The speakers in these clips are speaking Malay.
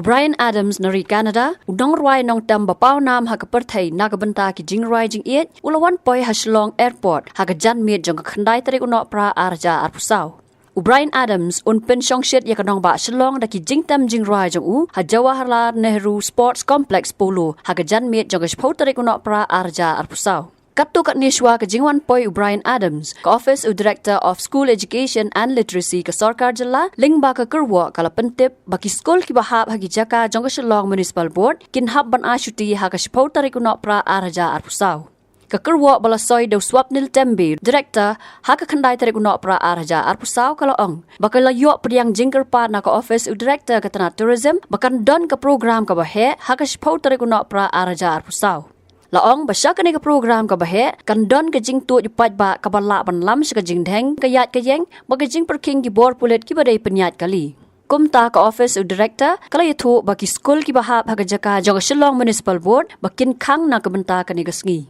Bryan Adams nari Canada, udong ruai nong tam bapau nam ha keperthai na kebenta ki jing ruai jing iet, ulawan poi ha Shillong Airport ha jan miet jong khandai tarik unok pra arja arpusau. Bryan Adams un pen Shongshit ya kanong ba Shillong da ki jing tam jing ruai jong u ha Jawaharlal Nehru Sports Complex Polo ha jan miet jong spau tarik unok pra arja arpusau. Katu kat Nishwa ke jingwan poi Bryan Adams, ke Office of Director of School Education and Literacy ke Sarkar Jala, ling ba ke Kyrwoh kala pentip baki skol ki bahap hagi jaka jong ke Shillong Municipal Board, kin hab ban ashuti ha ke shpau tarik unok pra arja arpusau. Ke Kyrwoh balasoi do Swapnil Tembe, Director ha ke khandai tarik unok pra arja arpusau kalau ong. Bakal layok priang jingker pa na ke Office of Director ke Tanah Tourism, bakan don ke program ke bahe ha ke shpau tarik unok pra arja arpusau. Laong basya kani ke program ka bahe kan don ke jing tu jupat ba ka bala ban lam se ke jing Dheng ke yat ke yeng ba ke jing perking ki bor pulet ki badai penyat kali kumta ka Office of Director kala yathu ba ki school ki bahap ha ke jaka jong Shillong Municipal Board bakin khang na ke benta kani ke Sngi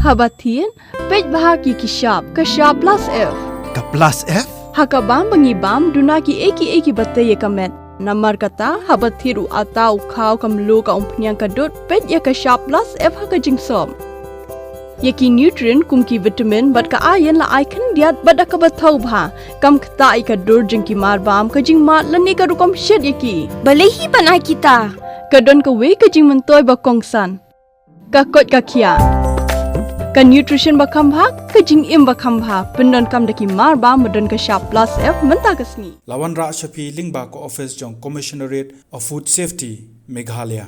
Habatin pej bahaki ki shop ka shop plus F Ka plus F Hakabam bangibam dunaki eki batay kamet. Namar kata habathiru atau khau kamlu ka umpnyang kadut pet ya ka shop plus F haka jingsom. Yaki nutrient kumki vitamin bat ka iron la icon diat bat ka bathau bha kam khta I ka dur jingki mar bam ka jing mat lani ka rukom shed yaki. Balehi panai kita. Ka don ka we ka jing mentoy ba kongsan. Ka kot ka khia. Ka nutrition bakam bha ka jing im bakam bha pendon kam daki mar ba modon ka shop plus F menta ka Sngi Lawan Ra Shapi Lingba ko Office jong Commissionerate of Food Safety Meghalaya